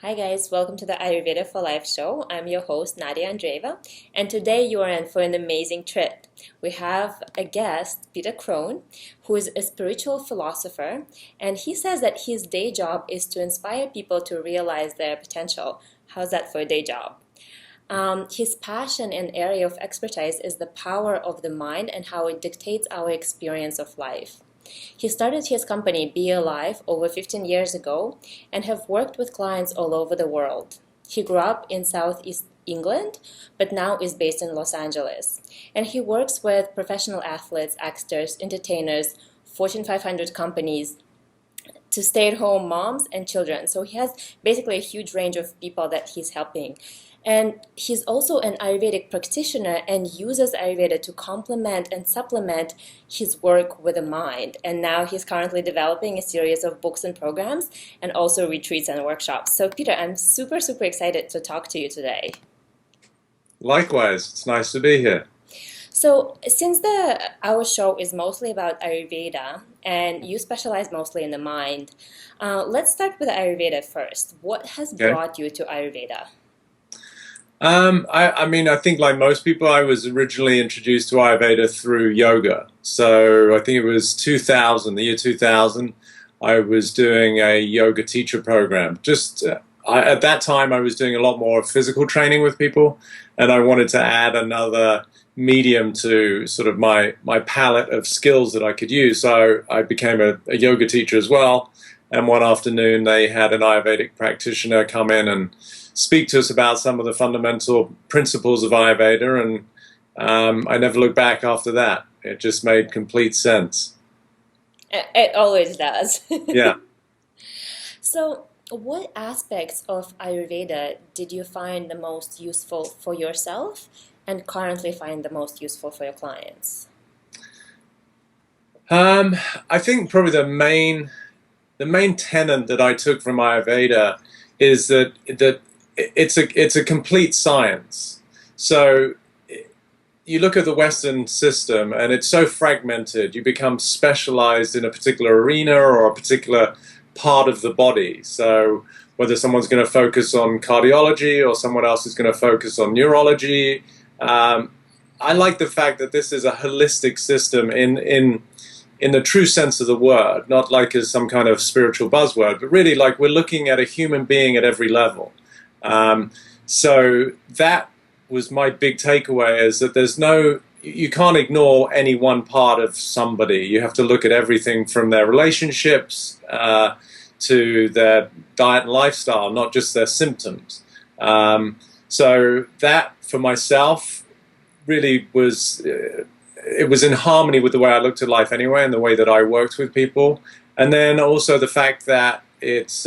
Hi guys, welcome to the Ayurveda for Life show. I'm your host Nadya, and today you are in for an amazing trip. We have a guest, Peter Crone, who is a spiritual philosopher, and he says that his day job is to inspire people to realize their potential. How's that for a day job? His passion and area of expertise is the power of the mind and how it dictates our experience of life. He started his company Be Alive over 15 years ago and have worked with clients all over the world. He grew up in Southeast England, but now is based in Los Angeles. And he works with professional athletes, actors, entertainers, Fortune 500 companies, to stay-at-home moms and children. So he has basically a huge range of people that he's helping. And he's also an Ayurvedic practitioner and uses Ayurveda to complement and supplement his work with the mind. And now he's currently developing a series of books and programs and also retreats and workshops. So Peter, I'm super excited to talk to you today. Likewise, it's nice to be here. So since our show is mostly about Ayurveda and you specialize mostly in the mind, let's start with Ayurveda first. What has brought you to Ayurveda? I think like most people, I was originally introduced to Ayurveda through yoga. So I think it was the year 2000, I was doing a yoga teacher program. At that time, I was doing a lot more physical training with people, and I wanted to add another medium to sort of my palette of skills that I could use. So I became a yoga teacher as well. And one afternoon, they had an Ayurvedic practitioner come in and speak to us about some of the fundamental principles of Ayurveda, and I never looked back after that. It just made complete sense. It always does. Yeah. So, what aspects of Ayurveda did you find the most useful for yourself and currently find the most useful for your clients? I think probably the main tenet that I took from Ayurveda is that it's a complete science. So you look at the Western system and it's so fragmented. You become specialized in a particular arena or a particular part of the body. So whether someone's going to focus on cardiology or someone else is going to focus on neurology, I like the fact that this is a holistic system in the true sense of the word, not like as some kind of spiritual buzzword, but really like we're looking at a human being at every level. So that was my big takeaway, is that you can't ignore any one part of somebody. You have to look at everything from their relationships to their diet and lifestyle, not just their symptoms. So that for myself really was it was in harmony with the way I looked at life anyway, and the way that I worked with people. And then also the fact that it's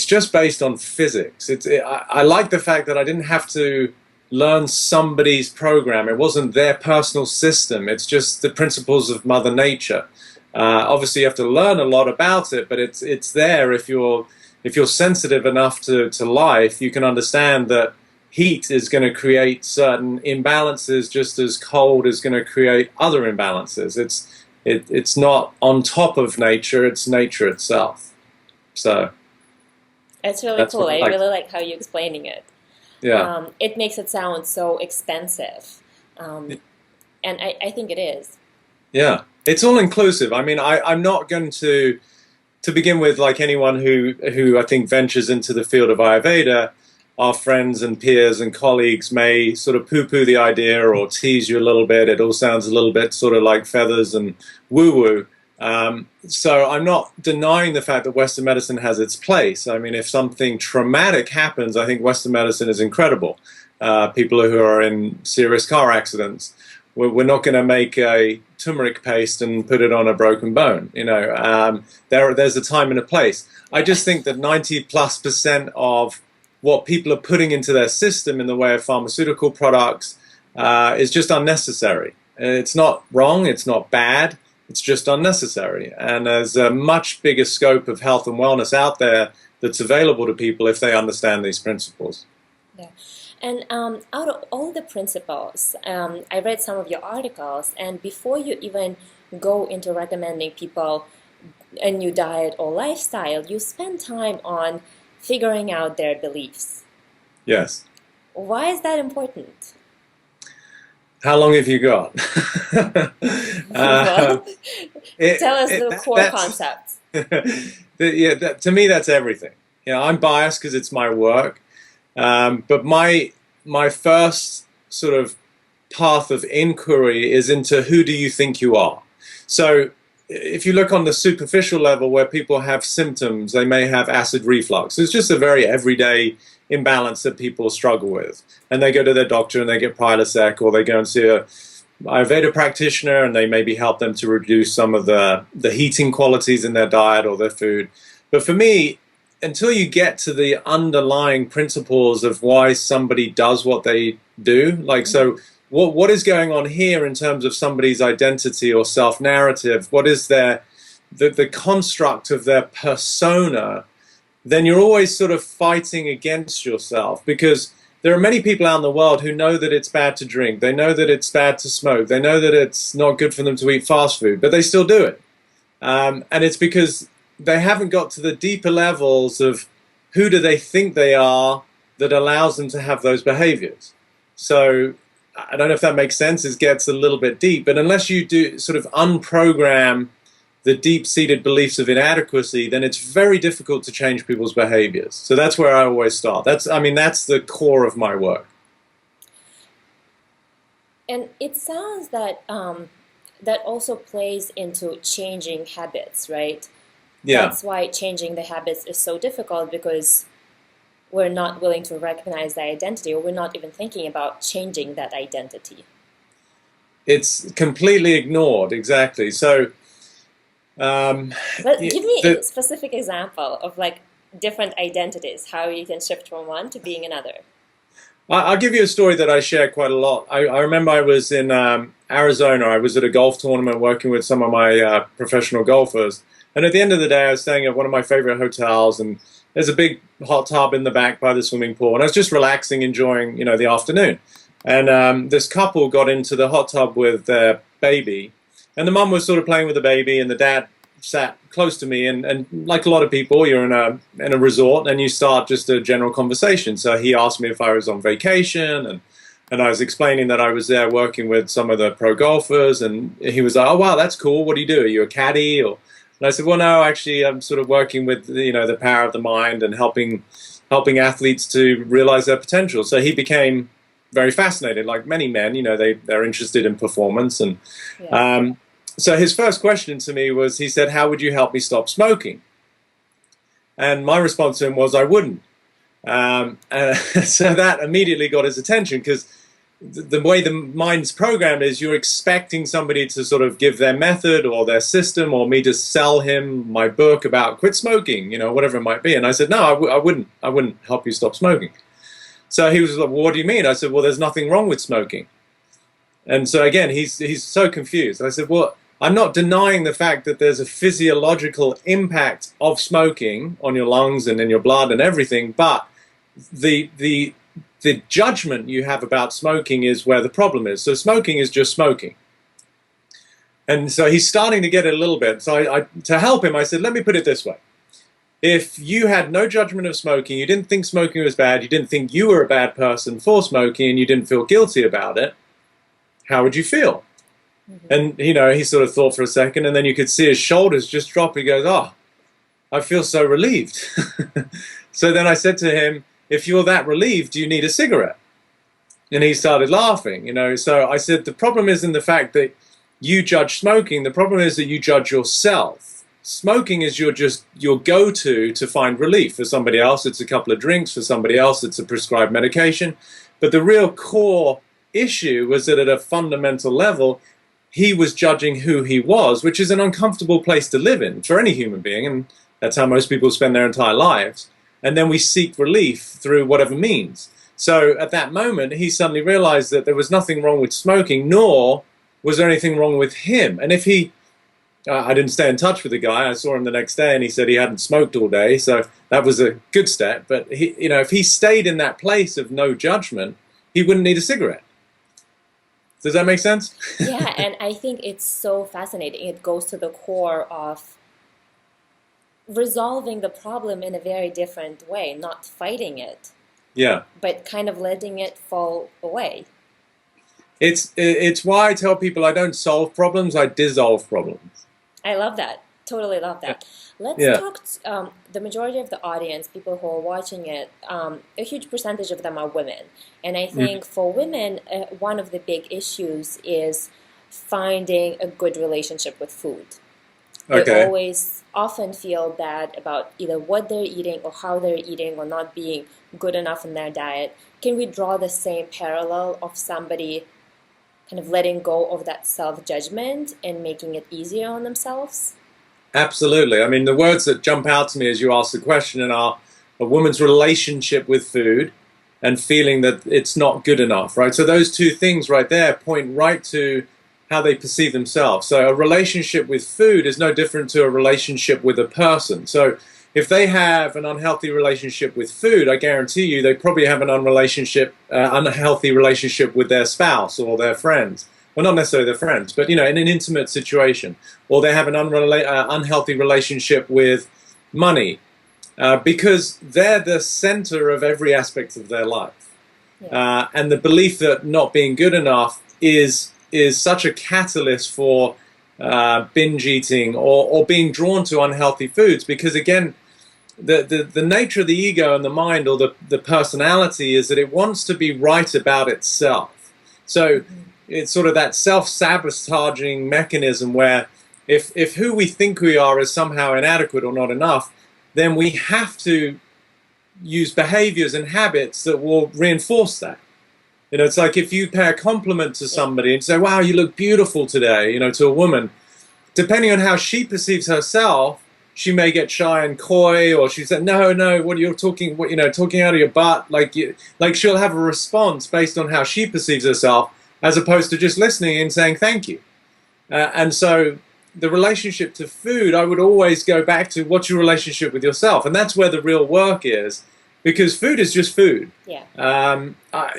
just based on physics. I like the fact that I didn't have to learn somebody's program. It wasn't their personal system. It's just the principles of Mother Nature. Obviously, you have to learn a lot about it, but it's there. If you're sensitive enough to life, you can understand that heat is going to create certain imbalances, just as cold is going to create other imbalances. It's not on top of nature; it's nature itself. So it's really cool. I really like how you're explaining it. Yeah. It makes it sound so expensive, and I think it is. Yeah, it's all inclusive. I mean, I'm not going to begin with, like anyone who I think ventures into the field of Ayurveda. Our friends and peers and colleagues may sort of poo-poo the idea or tease you a little bit. It all sounds a little bit sort of like feathers and woo-woo. So I'm not denying the fact that Western medicine has its place. I mean, if something traumatic happens, I think Western medicine is incredible. People who are in serious car accidents, we're not going to make a turmeric paste and put it on a broken bone. There's a time and a place. I just think that 90+% of what people are putting into their system in the way of pharmaceutical products is just unnecessary. It's not wrong, it's not bad, it's just unnecessary. And there's a much bigger scope of health and wellness out there that's available to people if they understand these principles. Yeah. And out of all the principles, I read some of your articles, and before you even go into recommending people a new diet or lifestyle, you spend time on figuring out their beliefs. Yes. Why is that important? How long have you got? Well, tell us the core That's concepts. yeah. To me, that's everything. I'm biased because it's my work, but my first sort of path of inquiry is into who do you think you are. So if you look on the superficial level where people have symptoms, they may have acid reflux. It's just a very everyday imbalance that people struggle with. And they go to their doctor and they get Prilosec, or they go and see a Ayurveda practitioner and they maybe help them to reduce some of the heating qualities in their diet or their food. But for me, until you get to the underlying principles of why somebody does what they do, like, so what is going on here in terms of somebody's identity or self-narrative, what is the construct of their persona, then you're always sort of fighting against yourself, because there are many people out in the world who know that it's bad to drink, they know that it's bad to smoke, they know that it's not good for them to eat fast food, but they still do it. And it's because they haven't got to the deeper levels of who do they think they are that allows them to have those behaviors. So I don't know if that makes sense. It gets a little bit deep, but unless you do sort of unprogram the deep-seated beliefs of inadequacy, then it's very difficult to change people's behaviors. So that's where I always start. That's the core of my work. And it sounds that that also plays into changing habits, right? Yeah. That's why changing the habits is so difficult, because we're not willing to recognize the identity, or we're not even thinking about changing that identity. It's completely ignored, exactly. So, but give me a specific example of like different identities, how you can shift from one to being another. I'll give you a story that I share quite a lot. I remember I was in Arizona. I was at a golf tournament working with some of my professional golfers. And at the end of the day, I was staying at one of my favorite hotels, and there's a big hot tub in the back by the swimming pool. And I was just relaxing, enjoying, the afternoon. And this couple got into the hot tub with their baby. And the mum was sort of playing with the baby, and the dad sat close to me. And like a lot of people, you're in a resort, and you start just a general conversation. So he asked me if I was on vacation, and I was explaining that I was there working with some of the pro golfers. And he was like, "Oh, wow, that's cool. What do you do? Are you a caddy?" And I said, "Well, no, actually, I'm sort of working with, the power of the mind and helping athletes to realize their potential." So he became very fascinated, like many men. They're interested in performance. And Yeah. So his first question to me was, he said, "How would you help me stop smoking?" And my response to him was, "I wouldn't." So that immediately got his attention, because the way the mind's programmed is you're expecting somebody to sort of give their method or their system, or me to sell him my book about quit smoking, whatever it might be. And I said, "No, I wouldn't help you stop smoking." So he was like, "Well, what do you mean?" I said, "Well, there's nothing wrong with smoking." And so again, he's so confused. I said, "Well, I'm not denying the fact that there's a physiological impact of smoking on your lungs and in your blood and everything, but the judgment you have about smoking is where the problem is. So smoking is just smoking." And so he's starting to get it a little bit. So I to help him, I said, "Let me put it this way. If you had no judgment of smoking, you didn't think smoking was bad, you didn't think you were a bad person for smoking, and you didn't feel guilty about it, how would you feel?" And, he sort of thought for a second, and then you could see his shoulders just drop. He goes, "Oh, I feel so relieved." So then I said to him, "If you're that relieved, do you need a cigarette?" And he started laughing, So I said, "The problem isn't the fact that you judge smoking. The problem is that you judge yourself. Smoking is your go-to to find relief. For somebody else, it's a couple of drinks. For somebody else, it's a prescribed medication. But the real core issue was that at a fundamental level, he was judging who he was, which is an uncomfortable place to live in for any human being, and that's how most people spend their entire lives. And then we seek relief through whatever means. So at that moment, he suddenly realized that there was nothing wrong with smoking, nor was there anything wrong with him. And if he, I didn't stay in touch with the guy. I saw him the next day, and he said he hadn't smoked all day, so that was a good step. But he, if he stayed in that place of no judgment, he wouldn't need a cigarette. Does that make sense? Yeah, and I think it's so fascinating. It goes to the core of resolving the problem in a very different way, not fighting it, Yeah. but kind of letting it fall away. It's why I tell people I don't solve problems, I dissolve problems. I love that. Totally love Yeah. that. Let's Yeah. talk, the majority of the audience, people who are watching it, a huge percentage of them are women. And I Mm. think for women, one of the big issues is finding a good relationship with food. They Okay. always often feel bad about either what they're eating or how they're eating or not being good enough in their diet. Can we draw the same parallel of somebody kind of letting go of that self-judgment and making it easier on themselves? Absolutely. I mean, the words that jump out to me as you ask the question are a woman's relationship with food and feeling that it's not good enough, right? So those two things right there point right to how they perceive themselves. So a relationship with food is no different to a relationship with a person. So if they have an unhealthy relationship with food, I guarantee you they probably have an unhealthy relationship with their spouse or their friends. Well, not necessarily their friends, but in an intimate situation, or they have an unhealthy relationship with money, because they're the center of every aspect of their life, Yeah. and the belief that not being good enough is such a catalyst for binge eating or being drawn to unhealthy foods, because again, the nature of the ego and the mind, or the personality, is that it wants to be right about itself. So it's sort of that self-sabotaging mechanism where if who we think we are is somehow inadequate or not enough, then we have to use behaviors and habits that will reinforce that. It's like if you pay a compliment to Yeah. somebody and say, wow, you look beautiful today, to a woman, depending on how she perceives herself, she may get shy and coy, or she said, "No, no, what you're talking, talking out of your butt." Like she'll have a response based on how she perceives herself, as opposed to just listening and saying thank you. And so, the relationship to food, I would always go back to what's your relationship with yourself, and that's where the real work is, because food is just food. Yeah.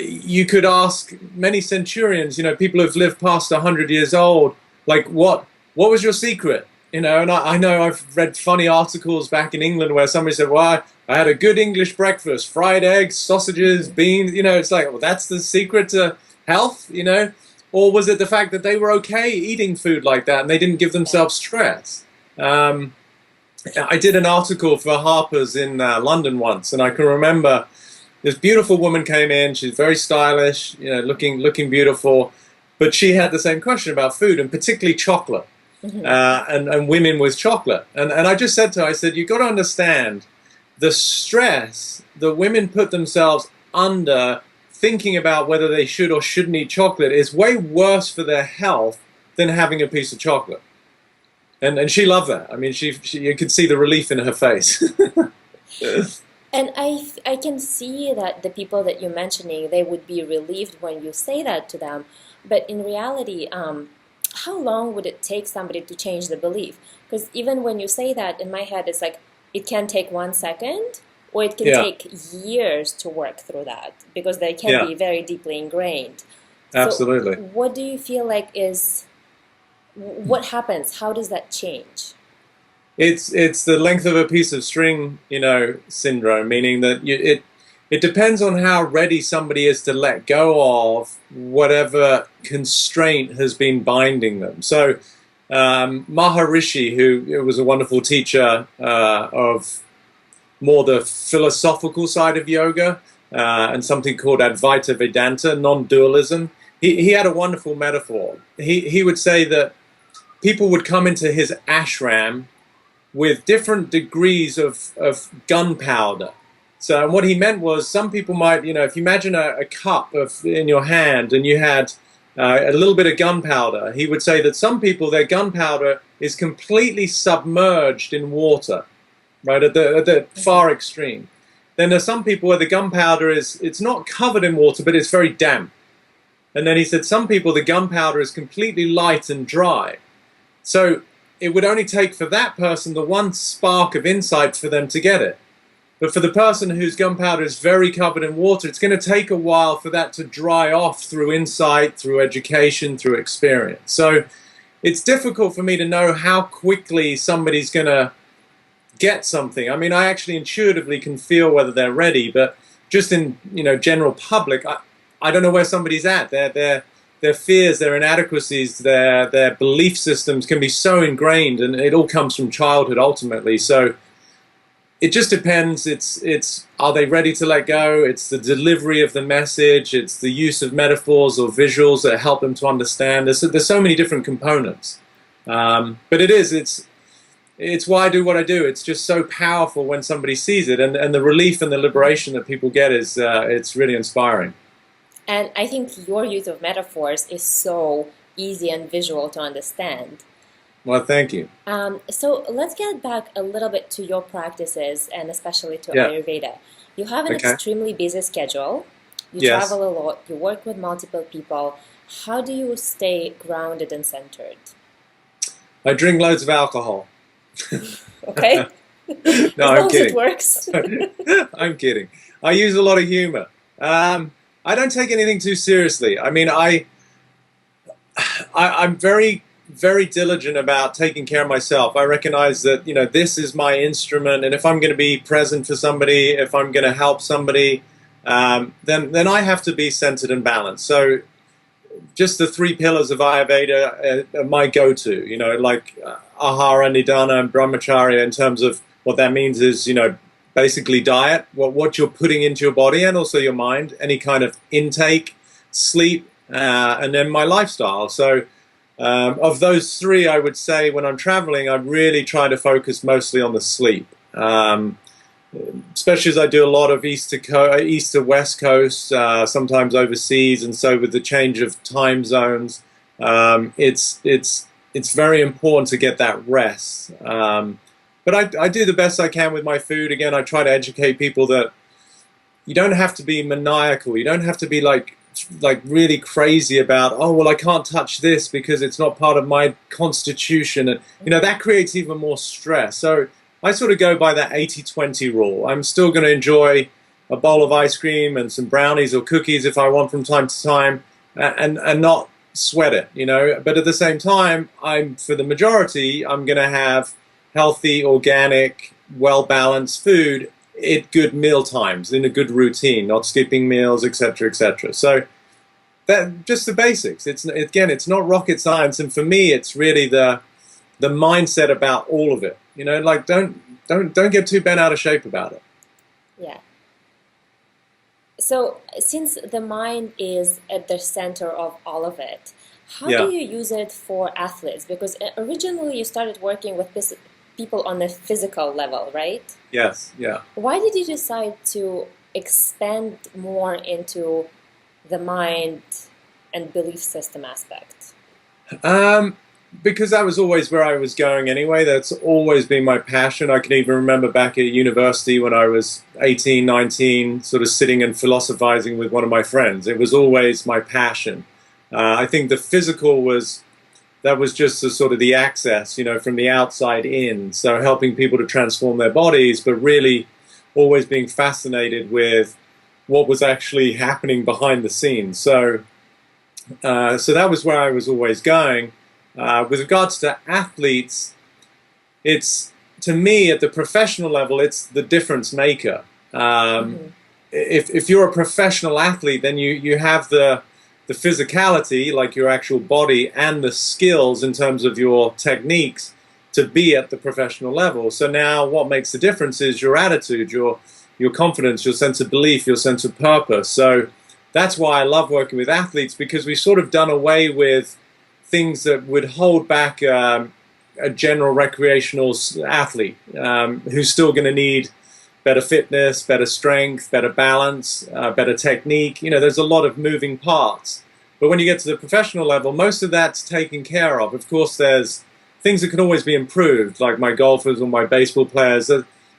You could ask many centurions, people who've lived past 100 years old, like what was your secret? And I know I've read funny articles back in England where somebody said, well, I had a good English breakfast, fried eggs, sausages, beans. It's like, well, that's the secret to health, Or was it the fact that they were okay eating food like that and they didn't give themselves stress? I did an article for Harper's in London once, and I can remember this beautiful woman came in. She's very stylish, looking beautiful, but she had the same question about food, and particularly chocolate. And women with chocolate. And I just said to her, I said, you've got to understand the stress that women put themselves under thinking about whether they should or shouldn't eat chocolate is way worse for their health than having a piece of chocolate. And she loved that. I mean, you could see the relief in her face. And I can see that the people that you're mentioning, they would be relieved when you say that to them. But in reality, how long would it take somebody to change the belief? Because even when you say that, in my head, it's like it can take 1 second, or it can Yeah, take years to work through that, because they can yeah, be very deeply ingrained. So, absolutely. what do you feel like what happens? How does that change? It's the length of a piece of string, syndrome, meaning that it depends on how ready somebody is to let go of whatever constraint has been binding them. So Maharishi, who was a wonderful teacher of more the philosophical side of yoga, and something called Advaita Vedanta, non-dualism, he had a wonderful metaphor. He would say that people would come into his ashram with different degrees of gunpowder. So, and what he meant was, some people might, if you imagine a cup in your hand and you had a little bit of gunpowder, he would say that some people, their gunpowder is completely submerged in water, right, at the far extreme. Then there's some people where the gunpowder it's not covered in water, but it's very damp. And then he said some people, the gunpowder is completely light and dry. So it would only take for that person the one spark of insight for them to get it. But for the person whose gunpowder is very covered in water, it's going to take a while for that to dry off through insight, through education, through experience. So it's difficult for me to know how quickly somebody's going to get something. I mean, I actually intuitively can feel whether they're ready, but just in, general public, I don't know where somebody's at. Their fears, their inadequacies, their belief systems can be so ingrained, and it all comes from childhood ultimately. So it just depends. It's are they ready to let go? It's the delivery of the message. It's the use of metaphors or visuals that help them to understand. There's so many different components. But it's why I do what I do. It's just so powerful when somebody sees it, and the relief and the liberation that people get is it's really inspiring. And I think your use of metaphors is so easy and visual to understand. Well, thank you. So let's get back a little bit to your practices and especially to Yeah. Ayurveda. You have an Okay. extremely busy schedule. You Yes. travel a lot. You work with multiple people. How do you stay grounded and centered? I drink loads of alcohol. Okay? No, As I'm long as it kidding. works. I'm kidding. I use a lot of humor. I don't take anything too seriously. I mean, I'm very, very diligent about taking care of myself. I recognize that, this is my instrument, and if I'm going to be present for somebody, if I'm going to help somebody, then I have to be centered and balanced. So just the three pillars of Ayurveda are my go-to, like Ahara, Nidana, and Brahmacharya, in terms of what that means is, basically diet, what you're putting into your body and also your mind, any kind of intake, sleep, and then my lifestyle. So of those three, I would say when I'm traveling, I really try to focus mostly on the sleep. Especially as I do a lot of east to west coast, sometimes overseas, and so with the change of time zones, it's very important to get that rest. But I do the best I can with my food. Again, I try to educate people that you don't have to be maniacal. You don't have to be like really crazy about, oh, well, I can't touch this because it's not part of my constitution. And, that creates even more stress. So I sort of go by that 80-20 rule. I'm still going to enjoy a bowl of ice cream and some brownies or cookies if I want from time to time, and not sweat it, But at the same time, for the majority, I'm going to have healthy, organic, well-balanced food at good meal times, in a good routine, not skipping meals, etc., etc. So that just the basics. It's not rocket science, and for me, it's really the mindset about all of it. Like don't get too bent out of shape about it. Yeah. So since the mind is at the center of all of it, how Yeah. do you use it for athletes? Because originally you started working with people on a physical level, right? Yes. Yeah. Why did you decide to expand more into the mind and belief system aspect? Because that was always where I was going anyway. That's always been my passion. I can even remember back at university when I was 18, 19, sort of sitting and philosophizing with one of my friends. It was always my passion. I think the physical was just sort of the access, from the outside in. So helping people to transform their bodies, but really always being fascinated with what was actually happening behind the scenes. So that was where I was always going. With regards to athletes, it's, to me, at the professional level, it's the difference maker. If you're a professional athlete, then you have the physicality, like your actual body, and the skills in terms of your techniques to be at the professional level. So now what makes the difference is your attitude, your confidence, your sense of belief, your sense of purpose. So that's why I love working with athletes, because we've sort of done away with things that would hold back a general recreational athlete who's still going to need better fitness, better strength, better balance, better technique. There's a lot of moving parts. But when you get to the professional level, most of that's taken care of. Of course, there's things that can always be improved, like my golfers or my baseball players.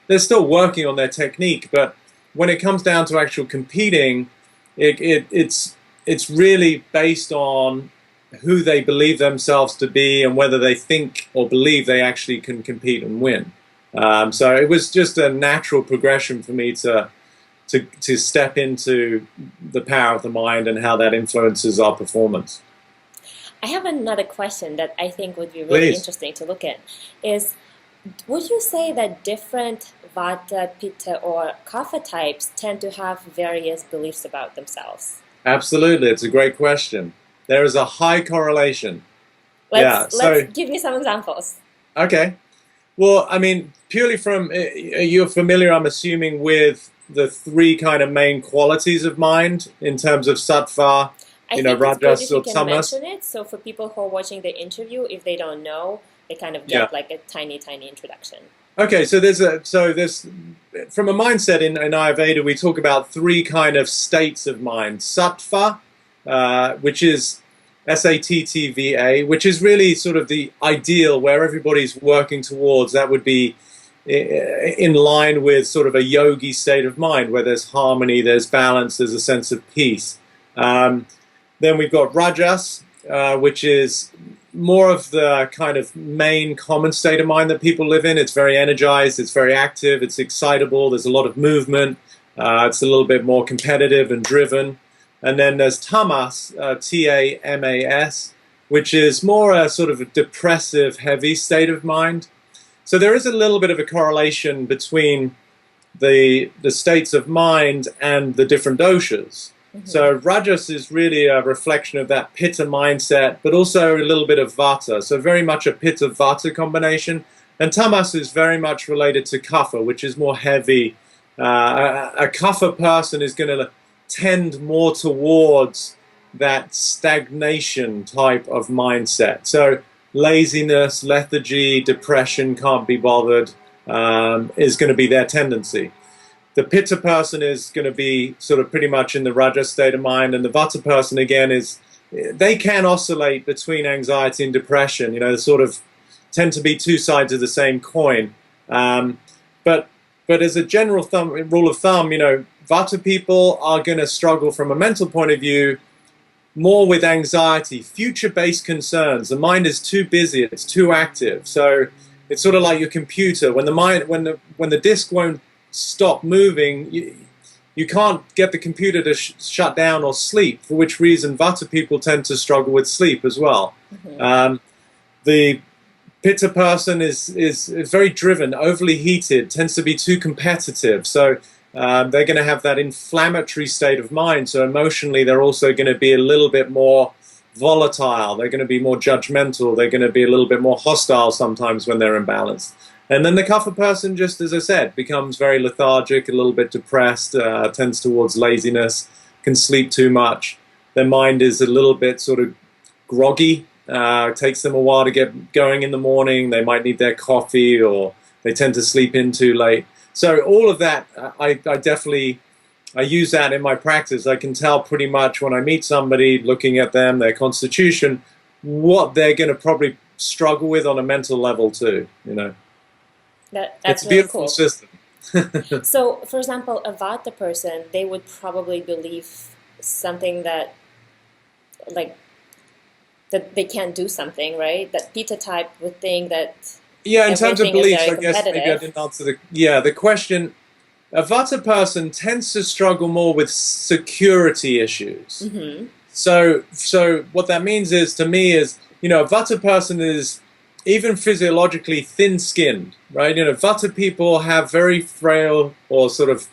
They're still working on their technique. But when it comes down to actual competing, it's really based on who they believe themselves to be and whether they think or believe they actually can compete and win. So it was just a natural progression for me to step into the power of the mind and how that influences our performance. I have another question that I think would be really Please. interesting to look at is, Would you say that different Vata, Pitta, or Kapha types tend to have various beliefs about themselves? Absolutely, it's a great question. There is a high correlation. Let's Yeah, let's so, give me some examples. okay. Well, I mean, purely from, you're familiar, I'm assuming, with the three kind of main qualities of mind in terms of sattva, I think it's good rajas if you or can tamas. mention it, so for people who are watching the interview, if they don't know, they kind of Yeah. get like a tiny, tiny introduction. Okay, so there's from a mindset in Ayurveda, we talk about three kind of states of mind. Sattva, which is SATTVA, which is really sort of the ideal where everybody's working towards. That would be in line with sort of a yogi state of mind, where there's harmony, there's balance, there's a sense of peace. Then we've got Rajas, which is more of the kind of main common state of mind that people live in. It's very energized, it's very active, it's excitable, there's a lot of movement, it's a little bit more competitive and driven. And then there's Tamas, Tamas, which is more a sort of a depressive, heavy state of mind. So there is a little bit of a correlation between the states of mind and the different doshas. So Rajas is really a reflection of that Pitta mindset, but also a little bit of Vata. So very much a Pitta Vata combination. And Tamas is very much related to Kapha, which is more heavy. A Kapha person is going to tend more towards that stagnation type of mindset. So laziness, lethargy, depression, can't be bothered, is going to be their tendency. The Pitta person is going to be sort of pretty much in the Raja state of mind, and the Vata person again they can oscillate between anxiety and depression. They sort of tend to be two sides of the same coin. But as a general rule of thumb, Vata people are going to struggle from a mental point of view more with anxiety, future-based concerns. The mind is too busy; it's too active. So it's sort of like your computer. When the disk won't stop moving, you can't get the computer to shut down or sleep, for which reason Vata people tend to struggle with sleep as well. The Pitta person is very driven, overly heated, tends to be too competitive. So they're going to have that inflammatory state of mind. So emotionally, they're also going to be a little bit more volatile. They're going to be more judgmental. They're going to be a little bit more hostile sometimes when they're imbalanced. And then the Kapha person, just as I said, becomes very lethargic, a little bit depressed, tends towards laziness, can sleep too much. Their mind is a little bit sort of groggy. It takes them a while to get going in the morning. They might need their coffee, or they tend to sleep in too late. So all of that, I definitely use that in my practice. I can tell pretty much when I meet somebody, looking at them, their constitution, what they're going to probably struggle with on a mental level too, That's It's a really beautiful cool. system. So, for example, a Vata person, they would probably believe something that, like, that they can't do something, right? That Pitta type would think that Yeah, in terms of everything is beliefs, very I guess maybe I competitive. didn't answer the question. A Vata person tends to struggle more with security issues. So what that means is, to me, is, a Vata person is even physiologically thin-skinned, right? Vata people have very frail or sort of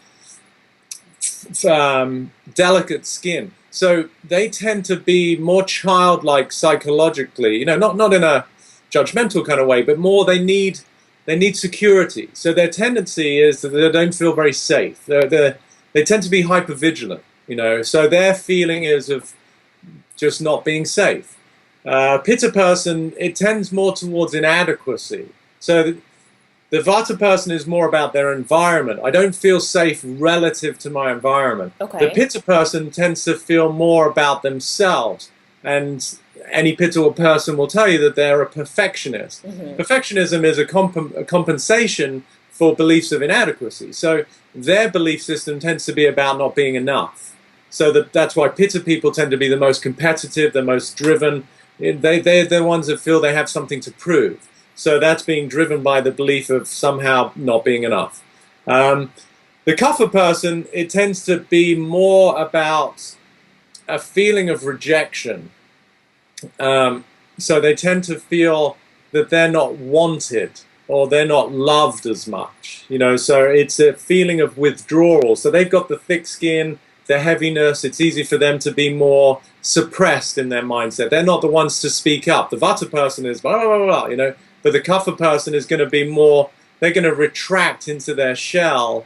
delicate skin. So they tend to be more childlike psychologically, not in a judgmental kind of way, but more they need security. So their tendency is that they don't feel very safe. They tend to be hypervigilant, so their feeling is of just not being safe. Pitta person, it tends more towards inadequacy. So the Vata person is more about their environment. I don't feel safe relative to my environment. Okay. The Pitta person tends to feel more about themselves. And any Pitta person will tell you that they're a perfectionist. Perfectionism is a compensation for beliefs of inadequacy. So their belief system tends to be about not being enough. So that's why Pitta people tend to be the most competitive, the most driven. They're the ones that feel they have something to prove. So that's being driven by the belief of somehow not being enough. The Kapha person, it tends to be more about a feeling of rejection. So they tend to feel that they're not wanted. or they're not loved as much, so it's a feeling of withdrawal. So they've got the thick skin, the heaviness. It's easy for them to be more suppressed in their mindset. They're not the ones to speak up. The Vata person is blah, blah, blah, blah, but the Kapha person is going to be more, they're going to retract into their shell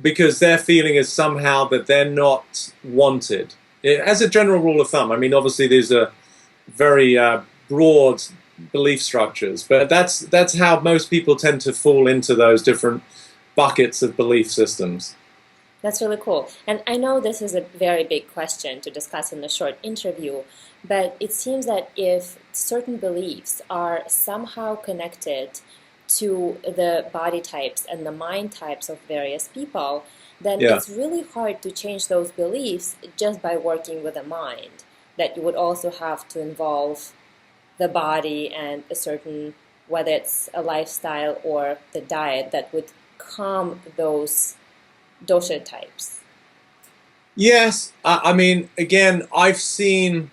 because their feeling is somehow that they're not wanted. As a general rule of thumb, I mean, obviously these are very broad belief structures, but that's how most people tend to fall into those different buckets of belief systems. That's really cool. And I know this is a very big question to discuss in a short interview, but it seems that if certain beliefs are somehow connected to the body types and the mind types of various people, then it's really hard to change those beliefs just by working with the mind. That you would also have to involve the body and a certain, whether it's a lifestyle or the diet, that would calm those dosha types. Yes, I mean, again, I've seen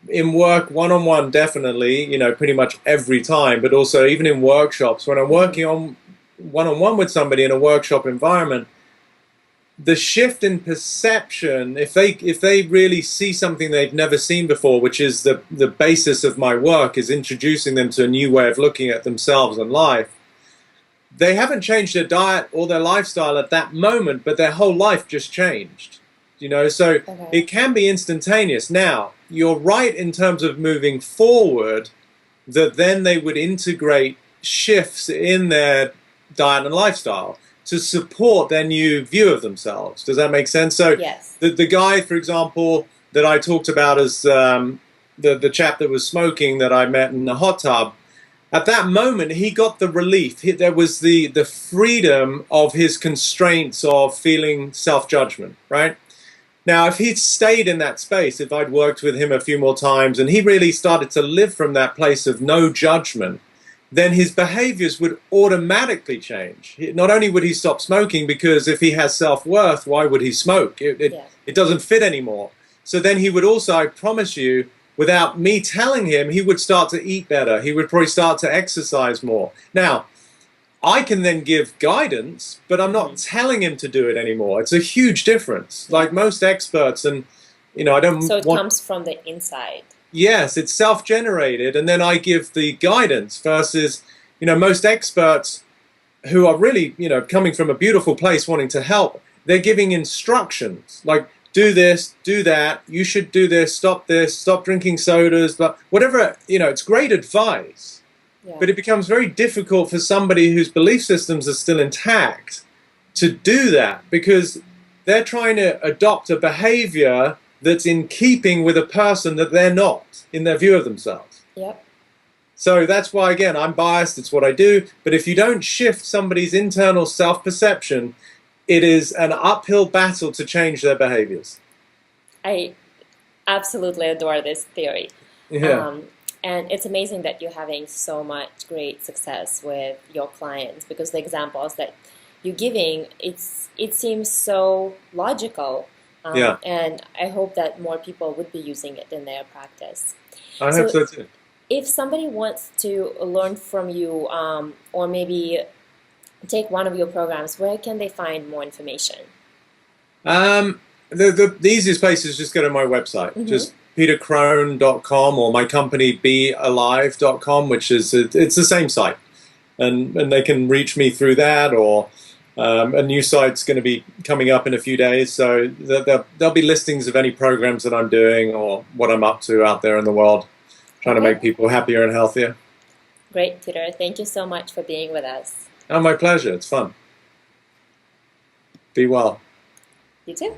in work one-on-one, definitely, pretty much every time, but also even in workshops, when I'm working on one-on-one with somebody in a workshop environment, the shift in perception, if they really see something they've never seen before, which is the basis of my work, is introducing them to a new way of looking at themselves and life, they haven't changed their diet or their lifestyle at that moment, but their whole life just changed. So it can be instantaneous. Now, you're right in terms of moving forward, that then they would integrate shifts in their diet and lifestyle to support their new view of themselves. Does that make sense? So yes. the guy, for example, that I talked about as the chap that was smoking that I met in the hot tub, at that moment, he got the relief. There was the freedom of his constraints of feeling self-judgment, right? Now, if he'd stayed in that space, if I'd worked with him a few more times, and he really started to live from that place of no judgment, then his behaviors would automatically change. Not only would he stop smoking, because if he has self-worth, why would he smoke? It doesn't fit anymore. So then he would also, I promise you, without me telling him, he would start to eat better. He would probably start to exercise more. Now, I can then give guidance, but I'm not telling him to do it anymore. It's a huge difference. Like most experts, and I don't. So it comes from the inside. Yes, it's self-generated, and then I give the guidance. Versus, most experts who are really, coming from a beautiful place, wanting to help. They're giving instructions like, do this, do that, you should do this, stop drinking sodas, but whatever, it's great advice. Yeah. But it becomes very difficult for somebody whose belief systems are still intact to do that, because they're trying to adopt a behavior that's in keeping with a person that they're not in their view of themselves. Yep. So that's why, again, I'm biased, it's what I do, but if you don't shift somebody's internal self-perception, it is an uphill battle to change their behaviors. I absolutely adore this theory. Yeah. And it's amazing that you're having so much great success with your clients, because the examples that you're giving, it seems so logical. And I hope that more people would be using it in their practice. I hope so too. If somebody wants to learn from you, or maybe take one of your programs, where can they find more information? The easiest place is just go to my website, just petercrone.com, or my company bealive.com, which is it's the same site, and they can reach me through that, or a new site's going to be coming up in a few days, so there'll be listings of any programs that I'm doing or what I'm up to out there in the world, trying to make people happier and healthier. Great, Peter. Thank you so much for being with us. Oh, my pleasure. It's fun. Be well. You too.